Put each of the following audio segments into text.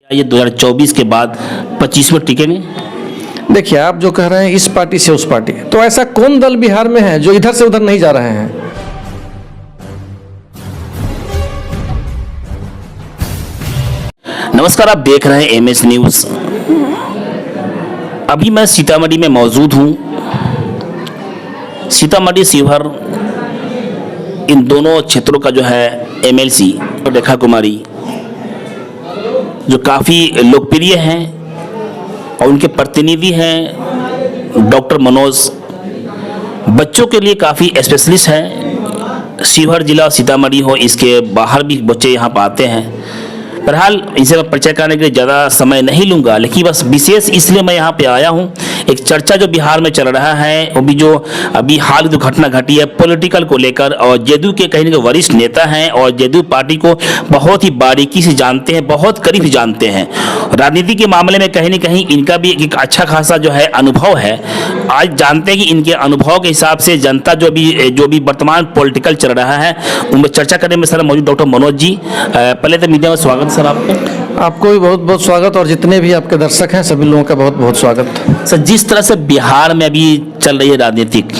ये 2024 के बाद 25 में टिकेंगे। देखिए, आप जो कह रहे हैं इस पार्टी से उस पार्टी, तो ऐसा कौन दल बिहार में है जो इधर से उधर नहीं जा रहे हैं? नमस्कार, आप देख रहे हैं एमएस न्यूज। अभी मैं सीतामढ़ी में मौजूद हूं। सीतामढ़ी शिवहर इन दोनों क्षेत्रों का जो है एमएलसी रेखा कुमारी जो काफ़ी लोकप्रिय हैं और उनके प्रतिनिधि हैं डॉक्टर मनोज, बच्चों के लिए काफ़ी स्पेशलिस्ट हैं। शिवहर जिला सीतामढ़ी हो, इसके बाहर भी बच्चे यहाँ पर आते हैं। बहरहाल इनसे मैं परिचय कराने के लिए ज़्यादा समय नहीं लूँगा, लेकिन बस विशेष इसलिए मैं यहाँ पे आया हूँ। एक चर्चा जो बिहार में चल रहा है, वो भी जो अभी हाल की घटना घटी है पॉलिटिकल को लेकर, और जदयू के कहीं ना कहीं वरिष्ठ नेता हैं और जदयू पार्टी को बहुत ही बारीकी से जानते हैं, बहुत करीब से जानते हैं। राजनीति के मामले में कहीं ना कहीं इनका भी एक अच्छा खासा जो है अनुभव है। आज जानते हैं कि इनके अनुभव के हिसाब से जनता जो भी वर्तमान पॉलिटिकल चल रहा है उनमें चर्चा करने में सर मौजूद डॉक्टर मनोज जी। पहले तो मीडिया में स्वागत सर आपको भी बहुत बहुत स्वागत, और जितने भी आपके दर्शक हैं सभी लोगों का बहुत बहुत स्वागत। सर, जिस तरह से बिहार में अभी चल रही है राजनीतिक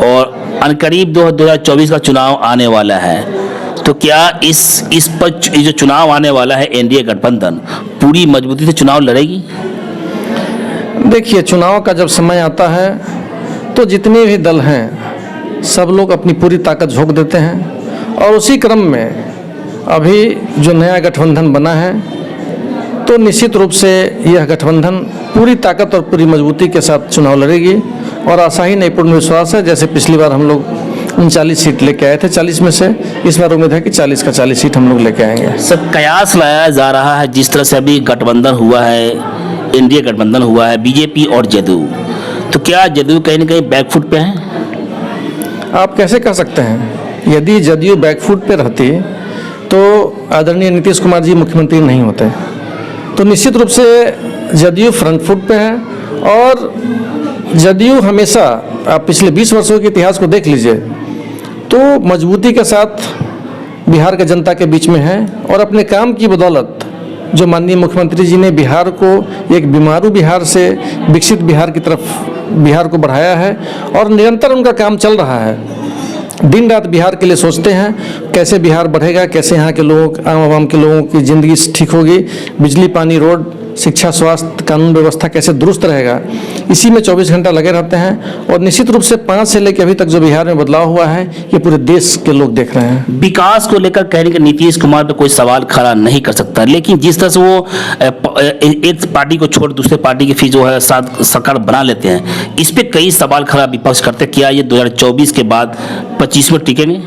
और अनकरीब 2024 का चुनाव आने वाला है, तो क्या इस पर जो चुनाव आने वाला है एनडीए गठबंधन पूरी मजबूती से चुनाव लड़ेगी? देखिए, चुनाव का जब समय आता है तो जितने भी दल हैं सब लोग अपनी पूरी ताकत झोंक देते हैं, और उसी क्रम में अभी जो नया गठबंधन बना है तो निश्चित रूप से यह गठबंधन पूरी ताकत और पूरी मजबूती के साथ चुनाव लड़ेगी। और आशा ही नहीं, पूर्ण विश्वास है। जैसे पिछली बार हम लोग 39 सीट लेके आए थे 40 में से, इस बार उम्मीद है कि 40 का 40 सीट हम लोग लेके आएंगे। सर, कयास लाया जा रहा है जिस तरह से अभी गठबंधन हुआ है, एनडीए गठबंधन हुआ है बीजेपी और जदयू, तो क्या जदयू कहीं ना कहीं बैकफुट पे है? आप कैसे कह सकते हैं? यदि जदयू बैकफुट पे रहती तो आदरणीय नीतीश कुमार जी मुख्यमंत्री नहीं होते। तो निश्चित रूप से जदयू फ्रंट फुट पे है, और जदयू हमेशा, आप पिछले 20 वर्षों के इतिहास को देख लीजिए, तो मजबूती के साथ बिहार के जनता के बीच में है। और अपने काम की बदौलत जो माननीय मुख्यमंत्री जी ने बिहार को एक बीमारू बिहार से विकसित बिहार की तरफ बिहार को बढ़ाया है, और निरंतर उनका काम चल रहा है। दिन रात बिहार के लिए सोचते हैं कैसे बिहार बढ़ेगा, कैसे यहाँ के लोगों, आम आवाम के लोगों की ज़िंदगी ठीक होगी, बिजली पानी रोड शिक्षा स्वास्थ्य कानून व्यवस्था कैसे दुरुस्त रहेगा, इसी में 24 घंटा लगे रहते हैं। और निश्चित रूप से 5 से लेकर अभी तक जो बिहार में बदलाव हुआ है ये पूरे देश के लोग देख रहे हैं। विकास को लेकर कहने के नीतीश कुमार पे कोई सवाल खड़ा नहीं कर सकता, लेकिन जिस तरह से वो एक पार्टी को छोड़ दूसरे पार्टी की फिर जो है साथ सरकार बना लेते हैं, इस पे कई सवाल खड़ा विपक्ष करते। क्या ये 2024 के बाद 25 में टिकेंगे?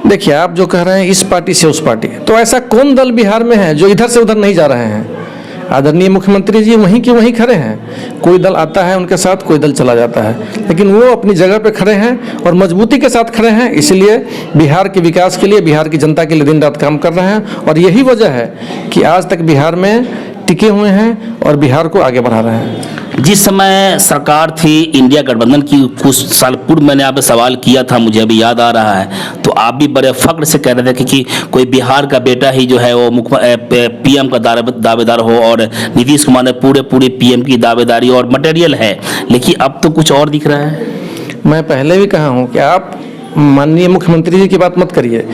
देखिए, आप जो कह रहे हैं इस पार्टी से उस पार्टी, तो ऐसा कौन दल बिहार में है जो इधर से उधर नहीं जा रहे हैं? आदरणीय मुख्यमंत्री जी वहीं के वहीं खड़े हैं। कोई दल आता है उनके साथ, कोई दल चला जाता है, लेकिन वो अपनी जगह पे खड़े हैं और मजबूती के साथ खड़े हैं। इसलिए बिहार के विकास के लिए, बिहार की जनता के लिए दिन रात काम कर रहे हैं, और यही वजह है कि आज तक बिहार में टिके हुए हैं और बिहार को आगे बढ़ा रहे हैं। जिस समय सरकार थी इंडिया गठबंधन की, कुछ साल पूर्व मैंने आप सवाल किया था, मुझे अभी याद आ रहा है, तो आप भी बड़े फख्र से कह रहे थे कि कोई बिहार का बेटा ही जो है वो पीएम का दावेदार हो, और नीतीश कुमार ने पूरे पीएम की दावेदारी और मटेरियल है, लेकिन अब तो कुछ और दिख रहा है। मैं पहले भी कहा हूँ कि आप माननीय मुख्यमंत्री जी की बात मत करिए।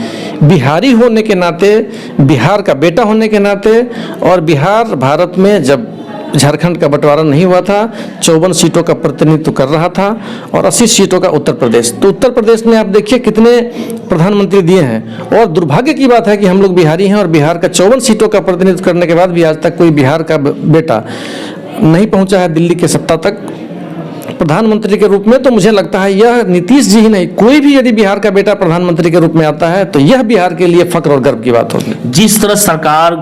बिहारी होने के नाते, बिहार का बेटा होने के नाते, और बिहार भारत में जब झारखंड का बंटवारा नहीं हुआ था 54 सीटों का प्रतिनिधित्व कर रहा था, और 80 सीटों का उत्तर प्रदेश। तो उत्तर प्रदेश में आप देखिए कितने प्रधानमंत्री दिए हैं, और दुर्भाग्य की बात है कि हम लोग बिहारी हैं और बिहार का 54 सीटों का प्रतिनिधित्व करने के बाद भी आज तक कोई बिहार का बेटा नहीं पहुंचा है दिल्ली के सत्ता तक प्रधानमंत्री के रूप में। तो मुझे लगता है यह नीतीश जी ही नहीं, कोई भी यदि बिहार का बेटा प्रधानमंत्री के रूप में आता है तो यह बिहार के लिए फख्र और गर्व की बात होगी। जिस तरह सरकार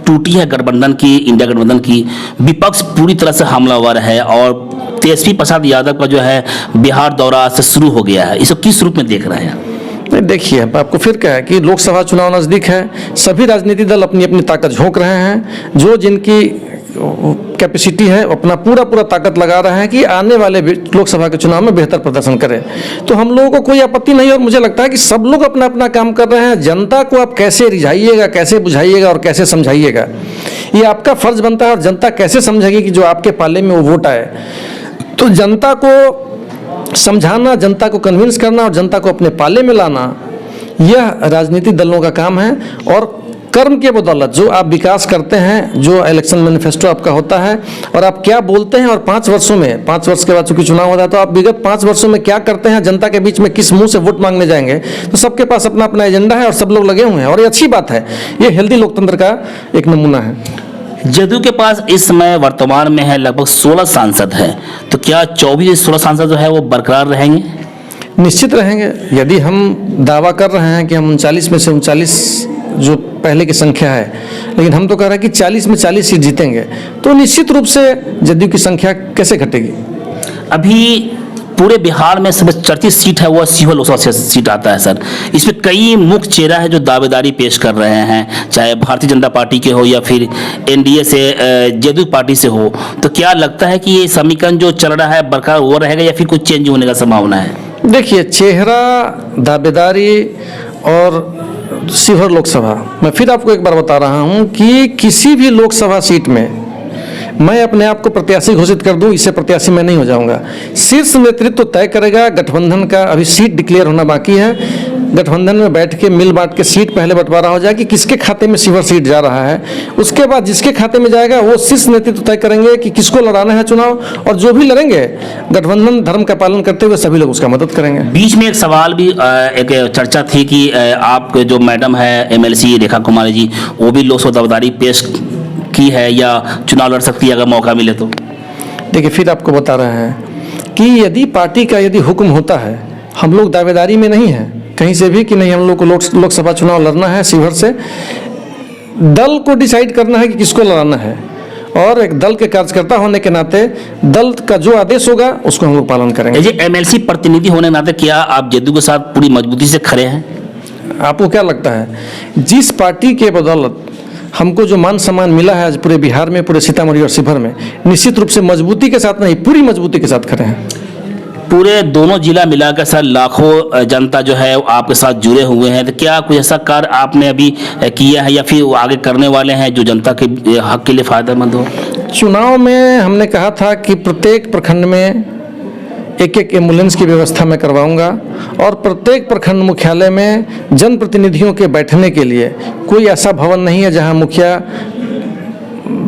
टूटी है गठबंधन की, इंडिया गठबंधन की, विपक्ष पूरी तरह से हमलावर है, और तेजस्वी प्रसाद यादव का जो है बिहार दौरा से शुरू हो गया है, इसको किस रूप में देख रहे हैं? देखिए, आपको फिर क्या है कि लोकसभा चुनाव नज़दीक है, सभी राजनीतिक दल अपनी अपनी ताकत झोंक रहे हैं। जो जिनकी कैपेसिटी है, अपना पूरा ताकत लगा रहे हैं कि आने वाले लोकसभा के चुनाव में बेहतर प्रदर्शन करें। तो हम लोगों को कोई आपत्ति नहीं, और मुझे लगता है कि सब लोग अपना अपना काम कर रहे हैं। जनता को आप कैसे रिझाइएगा, कैसे बुझाइएगा और कैसे समझाइएगा, ये आपका फर्ज बनता है। और जनता कैसे समझेगी कि जो आपके पाले में वो वोट आए। तो जनता को समझाना, जनता को कन्विंस करना और जनता को अपने पाले में लाना, यह राजनीतिक दलों का काम है। और कर्म के बदौलत जो आप विकास करते हैं, जो इलेक्शन मैनिफेस्टो आपका होता है और आप क्या बोलते हैं, और 5 वर्षों में, 5 वर्ष के बाद चूंकि चुनाव होता है, तो आप विगत 5 वर्षों में क्या करते हैं, जनता के बीच में किस मुंह से वोट मांगने जाएंगे, तो सबके पास अपना अपना एजेंडा है और सब लोग लगे हुए हैं। और ये अच्छी बात है, ये हेल्दी लोकतंत्र का एक नमूना है। जदयू के पास इस समय वर्तमान में है लगभग 16 सांसद हैं, तो क्या 24-16 सांसद जो है वो बरकरार रहेंगे? निश्चित रहेंगे। यदि हम दावा कर रहे हैं कि हम 39 में से 39 जो पहले की संख्या है, लेकिन हम तो कह रहे हैं कि 40 में 40 सीट जीतेंगे, तो निश्चित रूप से जदयू की संख्या कैसे घटेगी। अभी पूरे बिहार में सबसे चर्चित सीट है वो सीहोर लोकसभा सीट आता है सर। इसमें कई मुख्य चेहरा है जो दावेदारी पेश कर रहे हैं, चाहे भारतीय जनता पार्टी के हो या फिर एनडीए से जदयू पार्टी से हो। तो क्या लगता है कि ये समीकरण जो चल रहा है बरकरार वो रहेगा या फिर कुछ चेंज होने का संभावना है? देखिए, चेहरा, दावेदारी और शिवहर लोकसभा, मैं फिर आपको एक बार बता रहा हूं कि किसी भी लोकसभा सीट में मैं अपने आप को प्रत्याशी घोषित कर दूं, इससे प्रत्याशी मैं नहीं हो जाऊंगा। शीर्ष नेतृत्व तय करेगा। गठबंधन का अभी सीट डिक्लेयर होना बाकी है। गठबंधन में बैठ के मिल बांट के सीट पहले बंटवारा हो जाए कि किसके खाते में शिवहर सीट जा रहा है। उसके बाद जिसके खाते में जाएगा वो शीर्ष नेतृत्व तय करेंगे कि किसको लड़ाना है चुनाव, और जो भी लड़ेंगे गठबंधन धर्म का पालन करते हुए सभी लोग उसका मदद करेंगे। बीच में एक सवाल भी, एक चर्चा थी कि आप जो मैडम है एमएलसी रेखा कुमारी जी, वो भी लोकसभा दावेदारी पेश की है या चुनाव लड़ सकती है अगर मौका मिले तो? देखिए, फिर आपको बता रहे हैं कि यदि पार्टी का यदि हुक्म होता है, हम लोग दावेदारी में नहीं है कहीं से भी कि नहीं हम लोग को लोकसभा चुनाव लड़ना है शिवहर से। दल को डिसाइड करना है कि किसको लड़ाना है, और एक दल के कार्यकर्ता होने के नाते दल का जो आदेश होगा उसको हम लोग पालन करेंगे। जी, एमएलसी प्रतिनिधि होने के नाते क्या आप जदयू के साथ पूरी मजबूती से खड़े हैं? आपको क्या लगता है, जिस पार्टी के बदौलत हमको जो मान सम्मान मिला है आज पूरे बिहार में, पूरे सीतामढ़ी और शिवहर में, निश्चित रूप से मजबूती के साथ नहीं, पूरी मजबूती के साथ खड़े हैं। पूरे दोनों जिला मिलाकर सर लाखों जनता जो है आपके साथ जुड़े हुए हैं, तो क्या कोई ऐसा कार्य आपने अभी किया है या फिर आगे करने वाले हैं जो जनता के हक के लिए फायदेमंद हो? चुनाव में हमने कहा था कि प्रत्येक प्रखंड में एक एम्बुलेंस की व्यवस्था मैं करवाऊंगा, और प्रत्येक प्रखंड मुख्यालय में जनप्रतिनिधियों के बैठने के लिए कोई ऐसा भवन नहीं है जहां मुखिया,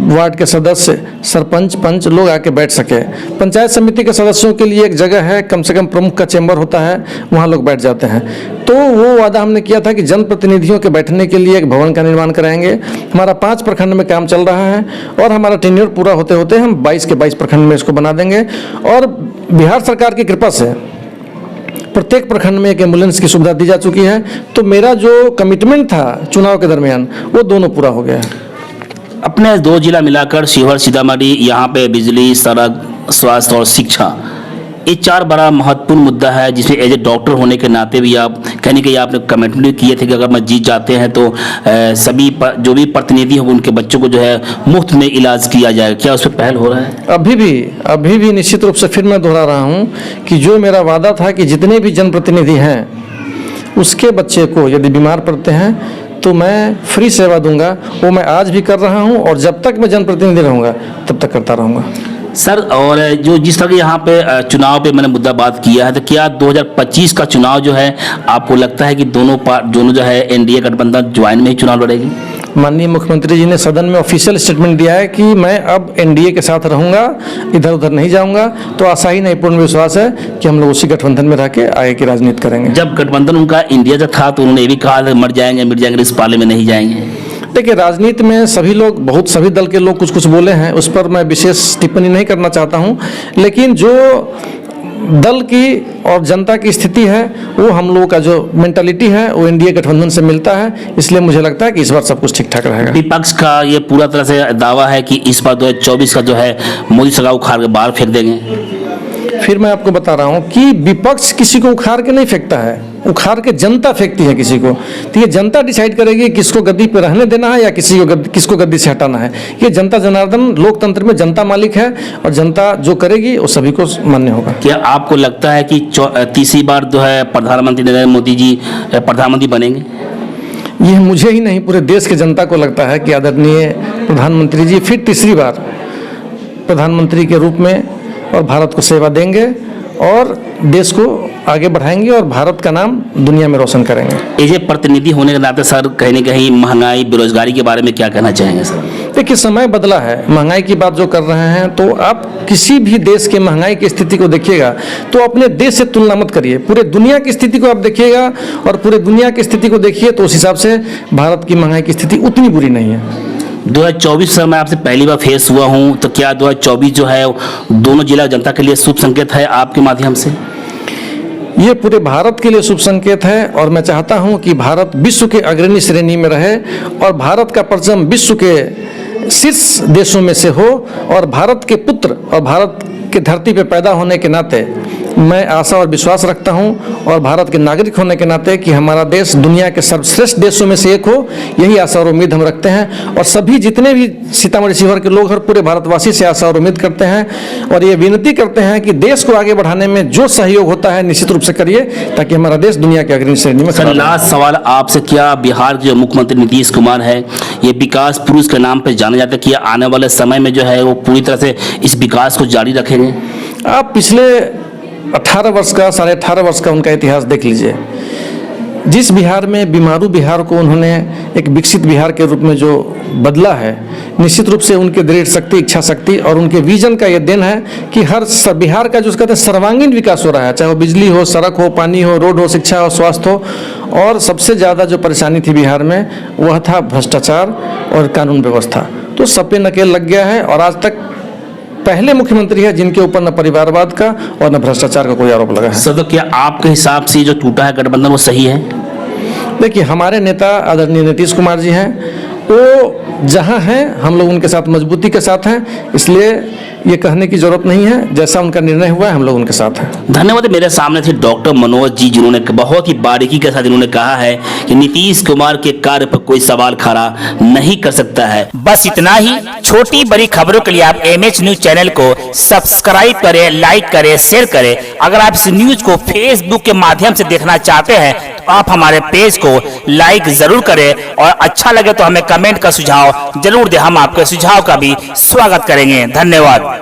वार्ड के सदस्य, सरपंच, पंच लोग आके बैठ सके। पंचायत समिति के सदस्यों के लिए एक जगह है, कम से कम प्रमुख का चेंबर होता है, वहाँ लोग बैठ जाते हैं। तो वो वादा हमने किया था कि जनप्रतिनिधियों के बैठने के लिए एक भवन का निर्माण कराएंगे। हमारा 5 प्रखंड में काम चल रहा है और हमारा टेन्योर पूरा होते होते हम 22 के 22 प्रखंड में इसको बना देंगे। और बिहार सरकार की कृपा से प्रत्येक प्रखंड में एक एम्बुलेंस की सुविधा दी जा चुकी है। तो मेरा जो कमिटमेंट था चुनाव के दरमियान वो दोनों पूरा हो गया है। अपने 2 जिला मिलाकर शिवहर, सीतामढ़ी, यहाँ पे बिजली, सड़क, स्वास्थ्य और शिक्षा, ये 4 बड़ा महत्वपूर्ण मुद्दा है जिसमें एज ए डॉक्टर होने के नाते भी आप कहने के आपने कमिटमेंट किए थे कि अगर मैं जीत जाते हैं तो सभी जो भी प्रतिनिधि हो उनके बच्चों को जो है मुफ्त में इलाज किया जाएगा। क्या उस पर पहल हो रहा है? अभी भी निश्चित रूप से फिर मैं दोहरा रहा हूँ कि जो मेरा वादा था कि जितने भी जनप्रतिनिधि हैं उसके बच्चे को यदि बीमार पड़ते हैं तो मैं फ्री सेवा दूंगा, वो मैं आज भी कर रहा हूं और जब तक मैं जनप्रतिनिधि रहूंगा तब तक करता रहूंगा। सर, और जो जिस तरह यहाँ पे चुनाव पे मैंने मुद्दा बात किया है, तो क्या 2025 का चुनाव जो है आपको लगता है कि दोनों जो है एनडीए गठबंधन ज्वाइन में ही चुनाव लड़ेगी? माननीय मुख्यमंत्री जी ने सदन में ऑफिशियल स्टेटमेंट दिया है कि मैं अब एनडीए के साथ रहूंगा, इधर उधर नहीं जाऊंगा। तो आशा ही नहीं, पूर्ण विश्वास है कि हम लोग उसी गठबंधन में रह के आगे की राजनीति करेंगे। जब गठबंधन उनका इंडिया का था तो उन्होंने ये भी कहा मर जाएंगे, इस पाले में नहीं जाएंगे। देखिए, राजनीति में सभी दल के लोग कुछ बोले हैं, उस पर मैं विशेष टिप्पणी नहीं करना चाहता हूं, लेकिन जो दल की और जनता की स्थिति है वो हम लोगों का जो मेंटालिटी है वो एनडीए गठबंधन से मिलता है। इसलिए मुझे लगता है कि इस बार सब कुछ ठीक ठाक रहेगा। विपक्ष का ये पूरा तरह से दावा है कि इस बार 2024 का जो है मोदी सरकार उखाड़ के बाहर फेंक देंगे। फिर मैं आपको बता रहा हूँ कि विपक्ष किसी को उखाड़ के नहीं फेंकता है, उखाड़ के जनता फेंकती है किसी को। तो ये जनता डिसाइड करेगी किसको गद्दी पे रहने देना है या किसको गद्दी से हटाना है। ये जनता जनार्दन, लोकतंत्र में जनता मालिक है और जनता जो करेगी वो सभी को मान्य होगा। क्या आपको लगता है कि तीसरी बार जो है प्रधानमंत्री नरेंद्र मोदी जी प्रधानमंत्री बनेंगे? ये मुझे ही नहीं, पूरे देश की जनता को लगता है कि आदरणीय प्रधानमंत्री जी फिर तीसरी बार प्रधानमंत्री के रूप में और भारत को सेवा देंगे और देश को आगे बढ़ाएंगे और भारत का नाम दुनिया में रोशन करेंगे। एज ए प्रतिनिधि होने के नाते सर, कहीं ना कहीं महंगाई, बेरोजगारी के बारे में क्या कहना चाहेंगे सर? देखिए, समय बदला है, महंगाई की बात जो कर रहे हैं, तो आप किसी भी देश के महंगाई की स्थिति को देखिएगा तो अपने देश से तुलना मत करिए, पूरे दुनिया की स्थिति को आप देखिएगा और पूरे दुनिया की स्थिति को देखिए तो उस हिसाब से भारत की महंगाई की स्थिति उतनी बुरी नहीं है। 2024 सर मैं आपसे पहली बार फेस हुआ हूं, तो क्या 2024 जो है दोनों जिला जनता के लिए शुभ संकेत है आपके माध्यम से? ये पूरे भारत के लिए शुभ संकेत है और मैं चाहता हूं कि भारत विश्व के अग्रणी श्रेणी में रहे और भारत का परचम विश्व के शीर्ष देशों में से हो और भारत के पुत्र और भारत की धरती पर पैदा होने के नाते मैं आशा और विश्वास रखता हूं और भारत के नागरिक होने के नाते कि हमारा देश दुनिया के सर्वश्रेष्ठ देशों में से एक हो, यही आशा और उम्मीद हम रखते हैं। और सभी जितने भी सीतामढ़ी शिवहर के लोग हर पूरे भारतवासी से आशा और उम्मीद करते हैं और ये विनती करते हैं कि देश को आगे बढ़ाने में जो सहयोग होता है निश्चित रूप से करिए ताकि हमारा देश दुनिया के अग्रणी श्रेणी में। सर लास्ट सवाल आपसे, क्या बिहार के जो मुख्यमंत्री नीतीश कुमार है ये विकास पुरुष के नाम पर जाने जाते, कि आने वाले समय में जो है वो पूरी तरह से इस विकास को जारी रखेंगे? आप पिछले 18 वर्ष का, 18.5 वर्ष का उनका इतिहास देख लीजिए। जिस बिहार में बीमारू बिहार को उन्होंने एक विकसित बिहार के रूप में जो बदला है, निश्चित रूप से उनके दृढ़ शक्ति, इच्छा शक्ति और उनके विजन का ये देन है कि हर बिहार का जो कहते हैं सर्वांगीण विकास हो रहा है, चाहे वो बिजली हो, सड़क हो, पानी हो, रोड हो, शिक्षा हो, स्वास्थ्य हो। और सबसे ज़्यादा जो परेशानी थी बिहार में वह था भ्रष्टाचार और कानून व्यवस्था, तो सब पे नकेल लग गया है और आज तक पहले मुख्यमंत्री है जिनके ऊपर न परिवारवाद का और न भ्रष्टाचार का कोई आरोप लगा है। सर तो क्या आपके हिसाब से जो टूटा है गठबंधन वो सही है? देखिए, हमारे नेता आदरणीय नीतीश कुमार जी हैं, वो जहां हैं हम लोग उनके साथ मजबूती के साथ हैं, इसलिए ये कहने की जरूरत नहीं है, जैसा उनका निर्णय हुआ है हम लोग उनके साथ हैं। धन्यवाद। मेरे सामने थे डॉक्टर मनोज जी, जिन्होंने बहुत ही बारीकी के साथ इन्होंने कहा है कि नीतीश कुमार के कार्य पर कोई सवाल खड़ा नहीं कर सकता है। बस इतना ही। छोटी बड़ी खबरों के लिए आप MH न्यूज चैनल को सब्सक्राइब करें, लाइक करें, शेयर करें। अगर आप इस न्यूज को फेसबुक के माध्यम से देखना चाहते हैं तो आप हमारे पेज को लाइक जरूर करें और अच्छा लगे तो हमें कमेंट का सुझाव जरूर दें, हम आपके सुझाव का भी स्वागत करेंगे। धन्यवाद।